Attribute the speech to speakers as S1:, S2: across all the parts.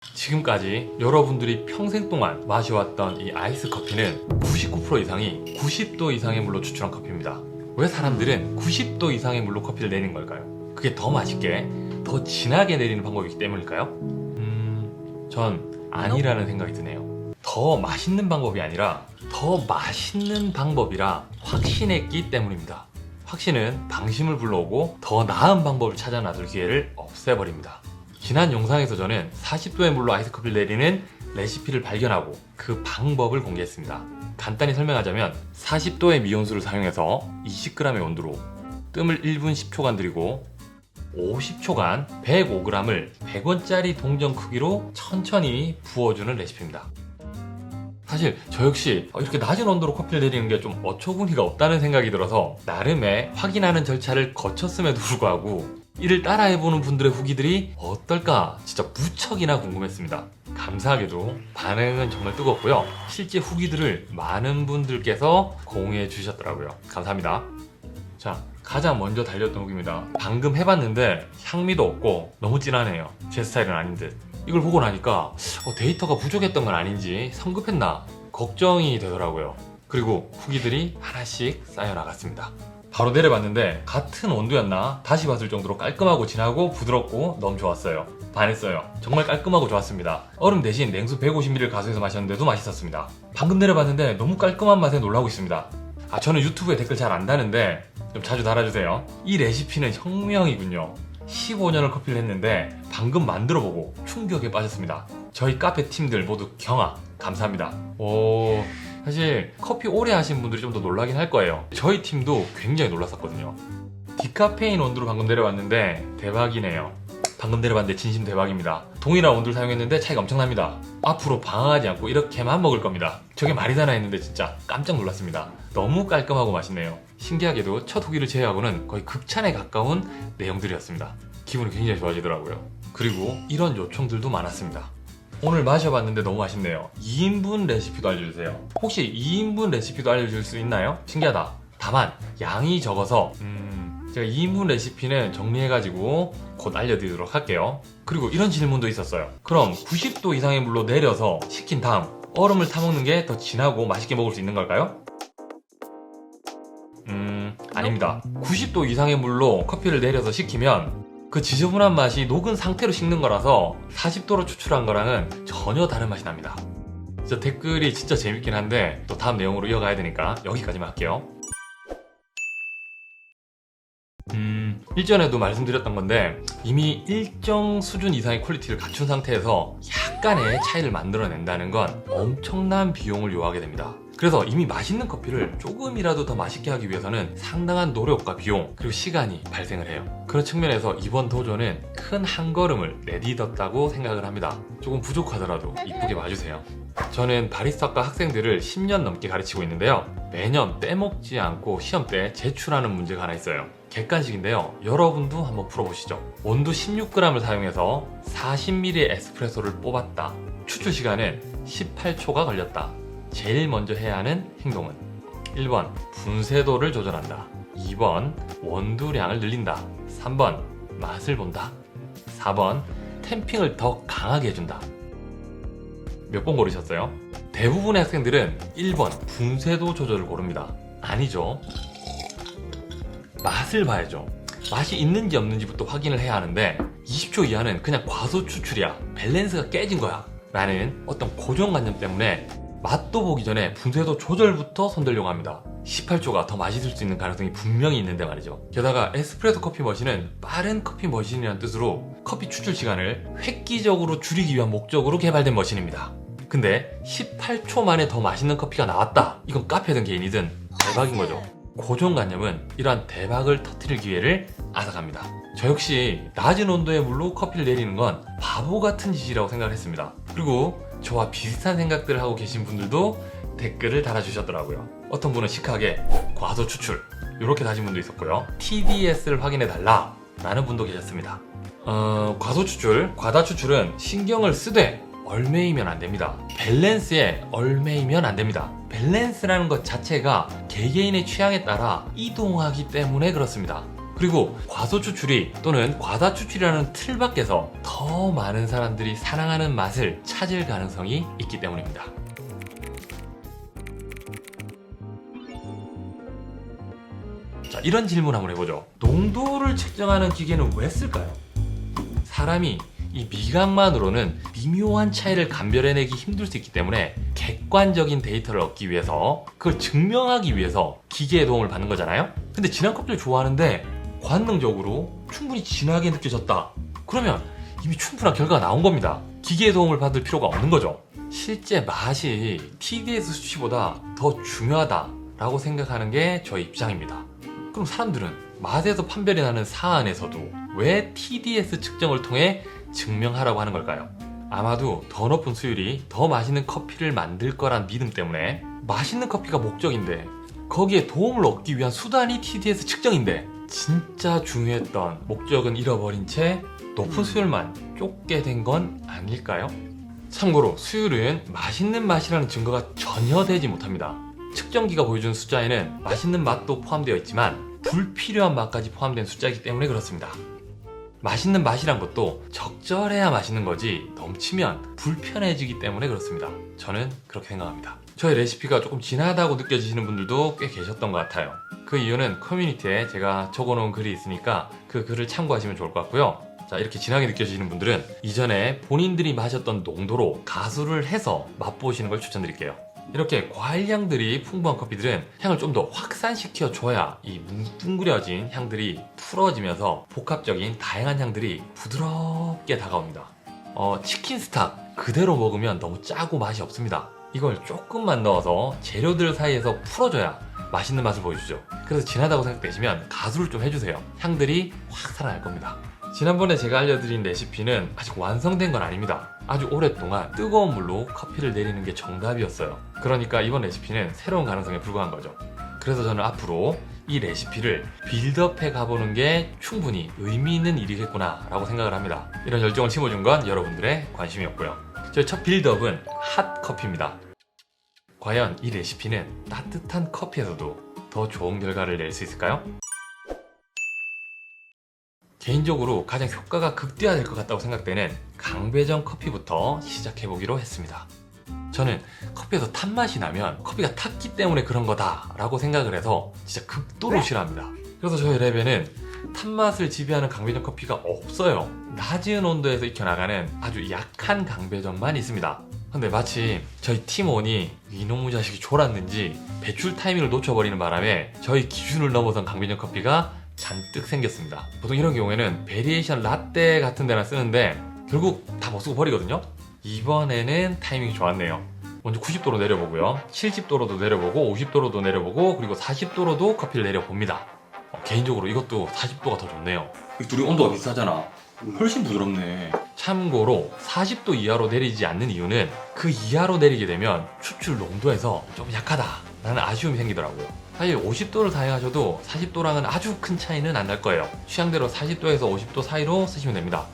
S1: 지금까지 여러분들이 평생 동안 마셔왔던 이 아이스 커피는 99% 이상이 90도 이상의 물로 추출한 커피입니다. 왜 사람들은 90도 이상의 물로 커피를 내리는 걸까요? 그게 더 맛있게, 더 진하게 내리는 방법이기 때문일까요? 전 아니라는 생각이 드네요. 더 맛있는 방법이 아니라 더 맛있는 방법이라 확신했기 때문입니다. 확신은 방심을 불러오고 더 나은 방법을 찾아 나설 기회를 없애버립니다. 지난 영상에서 저는 40도의 물로 아이스커피를 내리는 레시피를 발견하고 그 방법을 공개했습니다. 간단히 설명하자면 40도의 미온수를 사용해서 20g의 온도로 뜸을 1분 10초간 들이고 50초간 105g을 100원짜리 동전 크기로 천천히 부어주는 레시피입니다. 사실 저 역시 이렇게 낮은 온도로 커피를 내리는 게 좀 어처구니가 없다는 생각이 들어서 나름의 확인하는 절차를 거쳤음에도 불구하고 이를 따라해보는 분들의 후기들이 어떨까 진짜 무척이나 궁금했습니다. 감사하게도 반응은 정말 뜨겁고요. 실제 후기들을 많은 분들께서 공유해 주셨더라고요. 감사합니다. 자, 가장 먼저 달렸던 후기입니다. 방금 해봤는데 향미도 없고 너무 진하네요. 제 스타일은 아닌 듯. 이걸 보고 나니까 데이터가 부족했던 건 아닌지 성급했나 걱정이 되더라고요. 그리고 후기들이 하나씩 쌓여나갔습니다. 바로 내려봤는데 같은 온도였나 다시 봤을 정도로 깔끔하고 진하고 부드럽고 너무 좋았어요. 반했어요. 정말 깔끔하고 좋았습니다. 얼음 대신 냉수 150ml 가수해서 마셨는데도 맛있었습니다. 방금 내려봤는데 너무 깔끔한 맛에 놀라고 있습니다. 저는 유튜브에 댓글 잘 안 다는데 좀 자주 달아주세요. 이 레시피는 혁명이군요. 15년을 커피를 했는데 방금 만들어보고 충격에 빠졌습니다. 저희 카페 팀들 모두 경악 감사합니다. 사실 커피 오래 하신 분들이 좀 더 놀라긴 할 거예요. 저희 팀도 굉장히 놀랐었거든요. 디카페인 온도로 방금 내려왔는데 대박이네요. 방금 내려봤는데 진심 대박입니다. 동일한 온도를 사용했는데 차이가 엄청납니다. 앞으로 방황하지 않고 이렇게만 먹을 겁니다. 저게 말이 되나 했는데 진짜 깜짝 놀랐습니다. 너무 깔끔하고 맛있네요. 신기하게도 첫 후기를 제외하고는 거의 극찬에 가까운 내용들이었습니다. 기분이 굉장히 좋아지더라고요. 그리고 이런 요청들도 많았습니다. 오늘 마셔봤는데 너무 맛있네요. 2인분 레시피도 알려주세요. 혹시 2인분 레시피도 알려줄 수 있나요? 신기하다. 다만 양이 적어서 제가 2인분 레시피는 정리해가지고 곧 알려드리도록 할게요. 그리고 이런 질문도 있었어요. 그럼 90도 이상의 물로 내려서 식힌 다음 얼음을 타먹는 게 더 진하고 맛있게 먹을 수 있는 걸까요? 아닙니다. 90도 이상의 물로 커피를 내려서 식히면 그 지저분한 맛이 녹은 상태로 식는 거라서 40도로 추출한 거랑은 전혀 다른 맛이 납니다. 진짜 댓글이 진짜 재밌긴 한데 또 다음 내용으로 이어가야 되니까 여기까지만 할게요. 일전에도 말씀드렸던 건데 이미 일정 수준 이상의 퀄리티를 갖춘 상태에서 약간의 차이를 만들어낸다는 건 엄청난 비용을 요하게 됩니다. 그래서 이미 맛있는 커피를 조금이라도 더 맛있게 하기 위해서는 상당한 노력과 비용 그리고 시간이 발생을 해요. 그런 측면에서 이번 도전은 큰 한 걸음을 내딛었다고 생각을 합니다. 조금 부족하더라도 이쁘게 봐주세요. 저는 바리스타과 학생들을 10년 넘게 가르치고 있는데요. 매년 빼먹지 않고 시험 때 제출하는 문제가 하나 있어요. 객관식인데요. 여러분도 한번 풀어보시죠. 온도 16g을 사용해서 40ml의 에스프레소를 뽑았다. 추출 시간은 18초가 걸렸다. 제일 먼저 해야 하는 행동은 1번 분쇄도를 조절한다. 2번 원두량을 늘린다. 3번 맛을 본다. 4번 탬핑을 더 강하게 해준다. 몇 번 고르셨어요? 대부분의 학생들은 1번 분쇄도 조절을 고릅니다. 아니죠. 맛을 봐야죠. 맛이 있는지 없는지부터 확인을 해야 하는데 20초 이하는 그냥 과소 추출이야. 밸런스가 깨진 거야. 라는 어떤 고정관념 때문에 맛도 보기 전에 분쇄도 조절부터 손들려고 합니다. 18초가 더 맛있을 수 있는 가능성이 분명히 있는데 말이죠. 게다가 에스프레소 커피 머신은 빠른 커피 머신이라는 뜻으로 커피 추출 시간을 획기적으로 줄이기 위한 목적으로 개발된 머신입니다. 근데 18초 만에 더 맛있는 커피가 나왔다. 이건 카페든 개인이든 대박인 거죠. 고정관념은 이러한 대박을 터뜨릴 기회를 앗아갑니다. 저 역시 낮은 온도의 물로 커피를 내리는 건 바보 같은 짓이라고 생각을 했습니다. 그리고 저와 비슷한 생각들을 하고 계신 분들도 댓글을 달아주셨더라고요. 어떤 분은 시크하게 과소 추출 이렇게 다신 분도 있었고요. TDS를 확인해달라 라는 분도 계셨습니다. 과소 추출, 과다 추출은 신경을 쓰되 얼매이면 안 됩니다. 밸런스에 얼매이면 안 됩니다. 밸런스라는 것 자체가 개개인의 취향에 따라 이동하기 때문에 그렇습니다. 그리고 과소 추출이 또는 과다 추출이라는 틀 밖에서 더 많은 사람들이 사랑하는 맛을 찾을 가능성이 있기 때문입니다. 자, 이런 질문 한번 해보죠. 농도를 측정하는 기계는 왜 쓸까요? 사람이 이 미각만으로는 미묘한 차이를 감별해내기 힘들 수 있기 때문에 객관적인 데이터를 얻기 위해서, 그걸 증명하기 위해서 기계의 도움을 받는 거잖아요. 근데 진한 커피를 좋아하는데 관능적으로 충분히 진하게 느껴졌다, 그러면 이미 충분한 결과가 나온 겁니다. 기계의 도움을 받을 필요가 없는 거죠. 실제 맛이 TDS 수치보다 더 중요하다라고 생각하는 게 저의 입장입니다. 그럼 사람들은 맛에서 판별이 나는 사안에서도 왜 TDS 측정을 통해 증명하라고 하는 걸까요? 아마도 더 높은 수율이 더 맛있는 커피를 만들 거란 믿음 때문에, 맛있는 커피가 목적인데 거기에 도움을 얻기 위한 수단이 TDS 측정인데 진짜 중요했던 목적은 잃어버린 채 높은 수율만 쫓게 된 건 아닐까요? 참고로 수율은 맛있는 맛이라는 증거가 전혀 되지 못합니다. 측정기가 보여준 숫자에는 맛있는 맛도 포함되어 있지만 불필요한 맛까지 포함된 숫자이기 때문에 그렇습니다. 맛있는 맛이란 것도 적절해야 맛있는 거지 넘치면 불편해지기 때문에 그렇습니다. 저는 그렇게 생각합니다. 저의 레시피가 조금 진하다고 느껴지시는 분들도 꽤 계셨던 것 같아요. 그 이유는 커뮤니티에 제가 적어놓은 글이 있으니까 그 글을 참고하시면 좋을 것 같고요. 자, 이렇게 진하게 느껴지시는 분들은 이전에 본인들이 마셨던 농도로 가수를 해서 맛보시는 걸 추천드릴게요. 이렇게 과일향들이 풍부한 커피들은 향을 좀 더 확산시켜 줘야 이 뭉뚱그려진 향들이 풀어지면서 복합적인 다양한 향들이 부드럽게 다가옵니다. 치킨 스탁 그대로 먹으면 너무 짜고 맛이 없습니다. 이걸 조금만 넣어서 재료들 사이에서 풀어줘야 맛있는 맛을 보여주죠. 그래서 진하다고 생각되시면 가수를 좀 해주세요. 향들이 확 살아날 겁니다. 지난번에 제가 알려드린 레시피는 아직 완성된 건 아닙니다. 아주 오랫동안 뜨거운 물로 커피를 내리는 게 정답이었어요. 그러니까 이번 레시피는 새로운 가능성에 불과한 거죠. 그래서 저는 앞으로 이 레시피를 빌드업해 가보는 게 충분히 의미 있는 일이겠구나 라고 생각을 합니다. 이런 열정을 심어준 건 여러분들의 관심이었고요. 저희 첫 빌드업은 핫 커피입니다. 과연 이 레시피는 따뜻한 커피에서도 더 좋은 결과를 낼 수 있을까요? 개인적으로 가장 효과가 극대화될 것 같다고 생각되는 강배전 커피부터 시작해보기로 했습니다. 저는 커피에서 탄맛이 나면 커피가 탔기 때문에 그런 거다 라고 생각을 해서 진짜 극도로 싫어합니다. 그래서 저희 랩에는 탄맛을 지배하는 강배전 커피가 없어요. 낮은 온도에서 익혀나가는 아주 약한 강배전만 있습니다. 근데 마침 저희 팀원이 이놈의 자식이 졸았는지 배출 타이밍을 놓쳐버리는 바람에 저희 기준을 넘어선 강배전 커피가 잔뜩 생겼습니다. 보통 이런 경우에는 베리에이션 라떼 같은 데나 쓰는데 결국 다 못 쓰고 버리거든요. 이번에는 타이밍이 좋았네요. 먼저 90도로 내려보고요, 70도로도 내려보고, 50도로도 내려보고, 그리고 40도로도 커피를 내려봅니다. 개인적으로 이것도 40도가 더 좋네요. 둘이 온도가 비슷하잖아. 훨씬 부드럽네. 참고로 40도 이하로 내리지 않는 이유는 그 이하로 내리게 되면 추출 농도에서 좀 약하다라는 아쉬움이 생기더라고요. 사실 50도를 사용하셔도 40도랑은 아주 큰 차이는 안 날 거예요. 취향대로 40도에서 50도 사이로 쓰시면 됩니다.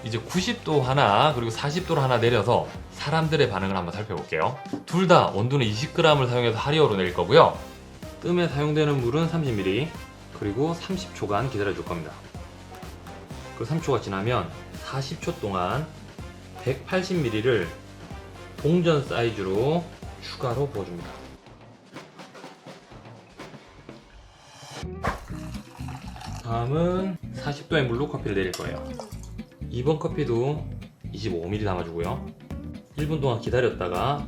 S1: 이제 90도 하나 그리고 40도로 하나 내려서 사람들의 반응을 한번 살펴볼게요. 둘 다 원두는 20g을 사용해서 하리어로 내릴 거고요. 뜸에 사용되는 물은 30ml, 그리고 30초간 기다려 줄 겁니다. 그 3초가 지나면 40초 동안 180ml를 동전 사이즈로 추가로 부어줍니다. 다음은 40도의 물로 커피를 내릴 거예요. 이번 커피도 25ml 담아주고요. 1분 동안 기다렸다가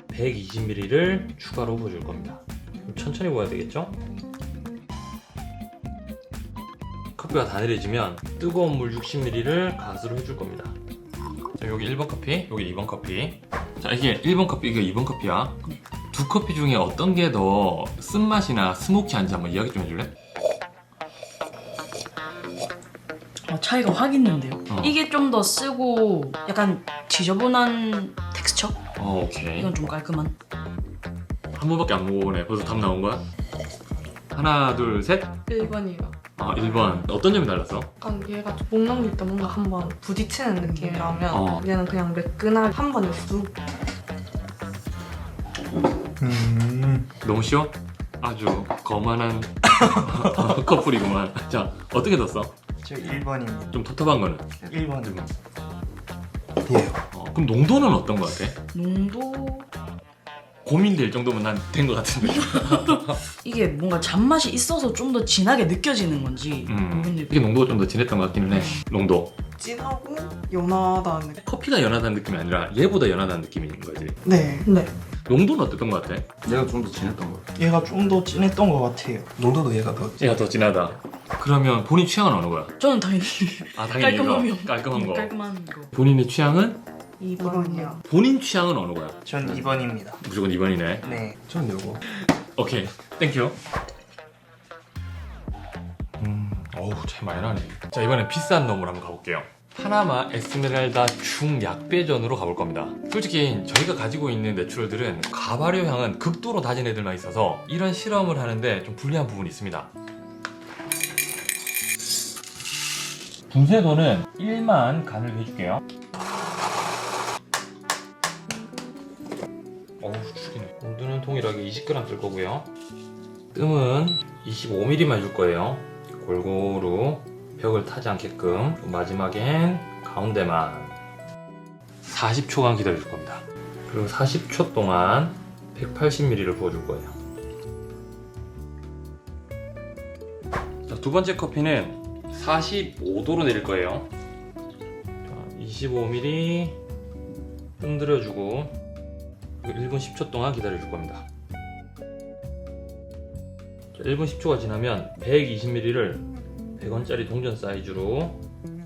S1: 120ml를 추가로 부어줄 겁니다. 천천히 부어야 되겠죠? 커피가 다 내려지면 뜨거운 물 60ml를 가수로 해줄 겁니다. 자, 여기 1번 커피, 여기 2번 커피. 자, 이게 1번 커피, 이게 2번 커피야. 두 커피 중에 어떤 게 더 쓴맛이나 스모키한지 한번 이야기 좀 해줄래?
S2: 차이가 확 있는데요. 이게 좀 더 쓰고 약간 지저분한 텍스처?
S1: 오케이.
S2: 이건 좀 깔끔한.
S1: 한 번밖에 안 먹어보네. 벌써 답 나온 거야? 하나, 둘, 셋.
S3: 1번이요.
S1: 1번. 어떤 점이 달랐어?
S3: 약간 얘가 목 넘길 때 뭔가 한번 부딪히는 느낌이 나면 얘는 그냥 매끈하게 한 번에 쑥.
S1: 너무 쉬워? 아주 거만한 커플이구만. 자, 어떻게 뒀어?
S4: 저 1번입니다.
S1: 좀 텁텁한 거는?
S4: 1번입니다.
S5: 예.
S1: 그럼 농도는 어떤 거 같아?
S2: 농도
S1: 고민될 정도면 난 된 거 같은데.
S2: 이게 뭔가 잔맛이 있어서 좀 더 진하게 느껴지는 건지 모르겠는데
S1: 이게 농도가 좀 더 진했던 것 같기는 해. 농도.
S3: 진하고 연하다는 느낌.
S1: 커피가 연하다는 느낌이 아니라 얘보다 연하다는 느낌인 거지.
S3: 네.
S1: 농도는 어땠던 것 같아?
S5: 얘가 좀 더 진했던 거 같아.
S4: 얘가 좀 더 진했던 것 같아요.
S5: 농도도 얘가 더
S1: 얘가 더 진하다. 그러면 본인 취향은 어느 거야?
S2: 저는 당연히
S1: 아, 당연히
S2: 깔끔함이요.
S1: 이거. 깔끔한 거.
S2: 깔끔한 거.
S1: 본인의 취향은?
S3: 2번이요.
S1: 본인 취향은 어느 거야?
S4: 전 2번입니다.
S1: 무조건 2번이네.
S4: 네.
S5: 전 요거.
S1: 오케이, 땡큐. 어우, 차이 많이 나네. 자, 이번엔 비싼 놈으로 한번 가볼게요. 파나마 에스메랄다 중약배전으로 가볼 겁니다. 솔직히 저희가 가지고 있는 내추럴들은 가발효 향은 극도로 낮은 애들만 있어서 이런 실험을 하는데 좀 불리한 부분이 있습니다. 분쇄도는 1만 간을 해줄게요. 어우, 죽이네. 온도는 동일하게 20g 쓸 거고요. 뜸은 25mm만 줄 거예요. 골고루 벽을 타지 않게끔. 마지막엔 가운데만 40초간 기다려줄 겁니다. 그리고 40초 동안 180ml를 부어줄 거예요. 자, 두 번째 커피는 45도로 내릴 거예요. 25ml 뜸 들여주고 1분 10초 동안 기다려줄 겁니다. 1분 10초가 지나면 120ml를 100원짜리 동전 사이즈로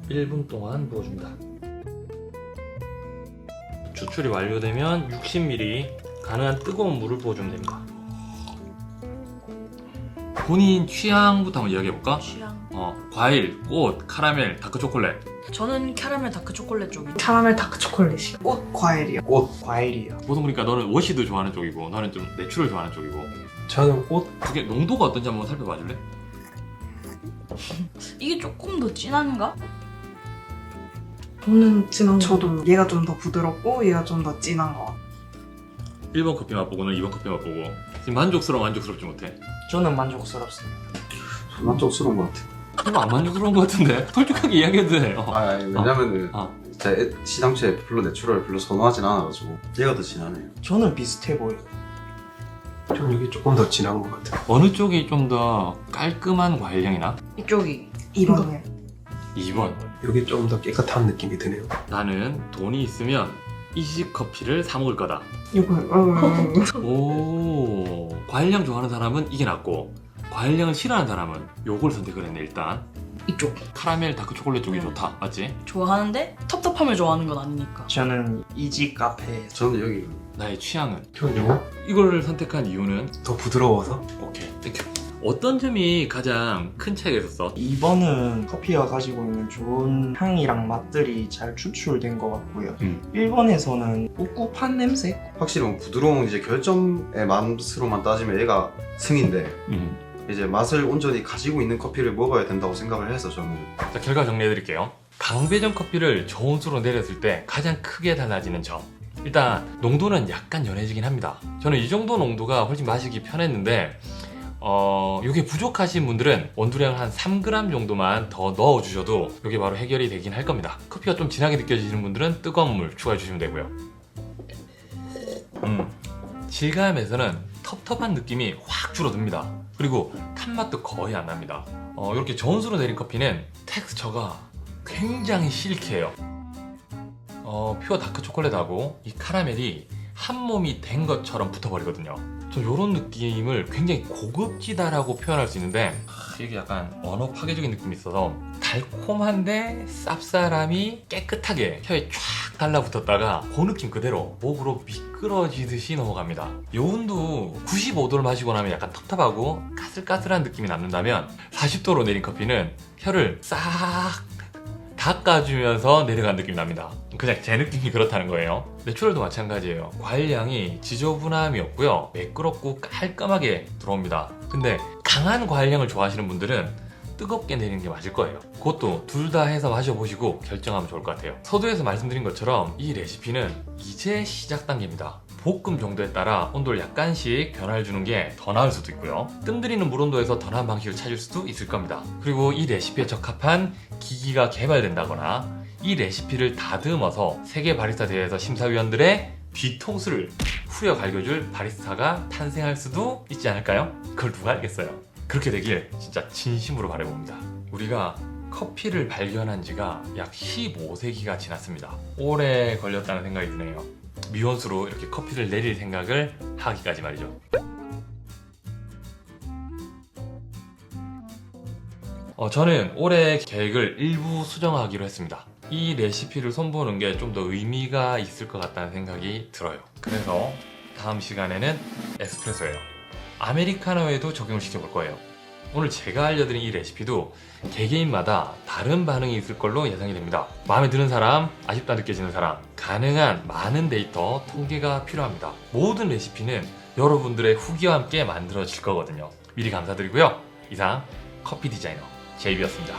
S1: 1분 동안 부어줍니다. 추출이 완료되면 60ml 가능한 뜨거운 물을 부어주면 됩니다. 본인 취향부터 한번 이야기해볼까?
S2: 취향.
S1: 과일, 꽃, 카라멜, 다크초콜릿.
S2: 저는 캐러멜 다크 초콜릿 쪽이.
S3: 캐러멜 다크 초콜릿이요. 꽃 과일이요.
S4: 꽃 과일이요.
S1: 보통 보니까 너는 워시드 좋아하는 쪽이고 너는 좀 내추럴 좋아하는 쪽이고.
S5: 저는 꽃.
S1: 그게 농도가 어떤지 한번 살펴봐 줄래?
S2: 이게 조금 더 진한가?
S3: 저는 진한 저도 얘가 좀 더 부드럽고 얘가 좀 더 진한 것 같아요.
S1: 1번 커피 맛보고 는 2번 커피 맛보고 지금 만족스럽지 못해?
S4: 저는 만족스럽습니다.
S5: 만족스러운 것 같아.
S1: 별로 안 만족스러운 것 같은데? 솔직하게 이야기해도 돼.
S5: 왜냐면은
S1: 제
S5: 시당초에 별로 내추럴을 별로 선호하진 않아가지고 얘가 더 진하네요.
S4: 저는 비슷해 보여요.
S5: 좀 이게 조금 더 진한 것 같아.
S1: 어느 쪽이 좀 더 깔끔한 과일향이 나?
S2: 이쪽이.
S3: 2번이요.
S1: 2번.
S5: 여기 조금 더 깨끗한 느낌이 드네요.
S1: 나는 돈이 있으면 이식 커피를 사 먹을 거다.
S3: 이거
S1: 오, 과일향 좋아하는 사람은 이게 낫고 과일향을 싫어하는 사람은 요걸 선택을 했네. 일단
S2: 이쪽.
S1: 카라멜 다크 초콜릿 쪽이 좋다. 맞지?
S2: 좋아하는데 텁텁함을 좋아하는 건 아니니까.
S4: 저는 이지 카페.
S5: 저는 여기.
S1: 나의 취향은
S5: 전 요거
S1: 이걸 선택한 이유는
S5: 더 부드러워서.
S1: 오케이, 땡큐. 어떤 점이 가장 큰 차이가 있었어?
S4: 2번은 커피가 가지고 있는 좋은 향이랑 맛들이 잘 추출된 것 같고요. 1번에서는 꿉꿉한 냄새?
S5: 확실히 뭐 부드러운 이제 결점의 맛으로만 따지면 얘가 승인데 이제 맛을 온전히 가지고 있는 커피를 먹어야 된다고 생각을 해서 저는.
S1: 자, 결과 정리해드릴게요. 강배전 커피를 저온 수로 내렸을 때 가장 크게 달라지는 점. 일단 농도는 약간 연해지긴 합니다. 저는 이 정도 농도가 훨씬 마시기 편했는데 이게 부족하신 분들은 원두량을 한 3g 정도만 더 넣어주셔도 이게 바로 해결이 되긴 할 겁니다. 커피가 좀 진하게 느껴지시는 분들은 뜨거운 물 추가해 주시면 되고요. 질감에서는 텁텁한 느낌이 확 줄어듭니다. 그리고 탄맛도 거의 안 납니다. 이렇게 저온수로 내린 커피는 텍스처가 굉장히 실키해요. 퓨어 다크 초콜릿하고 이 카라멜이 한 몸이 된 것처럼 붙어버리거든요. 전 이런 느낌을 굉장히 고급지다라고 표현할 수 있는데 이게 약간 언어 파괴적인 느낌이 있어서 달콤한데 쌉싸름이 깨끗하게 혀에 쫙 달라붙었다가 그 느낌 그대로 목으로 미끄러지듯이 넘어갑니다. 요온도 95도를 마시고 나면 약간 텁텁하고 까슬까슬한 느낌이 남는다면 40도로 내린 커피는 혀를 싹 닦아주면서 내려간 느낌이 납니다. 그냥 제 느낌이 그렇다는 거예요. 내추럴도 마찬가지예요. 과일향이 지저분함이 없고요. 매끄럽고 깔끔하게 들어옵니다. 근데 강한 과일향을 좋아하시는 분들은 뜨겁게 내리는 게 맞을 거예요. 그것도 둘 다 해서 마셔보시고 결정하면 좋을 것 같아요. 서두에서 말씀드린 것처럼 이 레시피는 이제 시작 단계입니다. 볶음 정도에 따라 온도를 약간씩 변화를 주는 게 더 나을 수도 있고요. 뜸들이는 물 온도에서 더 나은 방식을 찾을 수도 있을 겁니다. 그리고 이 레시피에 적합한 기기가 개발된다거나 이 레시피를 다듬어서 세계 바리스타 대회에서 심사위원들의 뒤통수를 후려 갈겨줄 바리스타가 탄생할 수도 있지 않을까요? 그걸 누가 알겠어요? 그렇게 되길 진짜 진심으로 바라봅니다. 우리가 커피를 발견한 지가 약 15세기가 지났습니다. 오래 걸렸다는 생각이 드네요. 미원수로 이렇게 커피를 내릴 생각을 하기까지 말이죠. 저는 올해 계획을 일부 수정하기로 했습니다. 이 레시피를 손보는 게 좀 더 의미가 있을 것 같다는 생각이 들어요. 그래서 다음 시간에는 에스프레소예요. 아메리카노에도 적용을 시켜볼 거예요. 오늘 제가 알려드린 이 레시피도 개개인마다 다른 반응이 있을 걸로 예상이 됩니다. 마음에 드는 사람, 아쉽다 느껴지는 사람, 가능한 많은 데이터, 통계가 필요합니다. 모든 레시피는 여러분들의 후기와 함께 만들어질 거거든요. 미리 감사드리고요. 이상 커피 디자이너 제이비였습니다.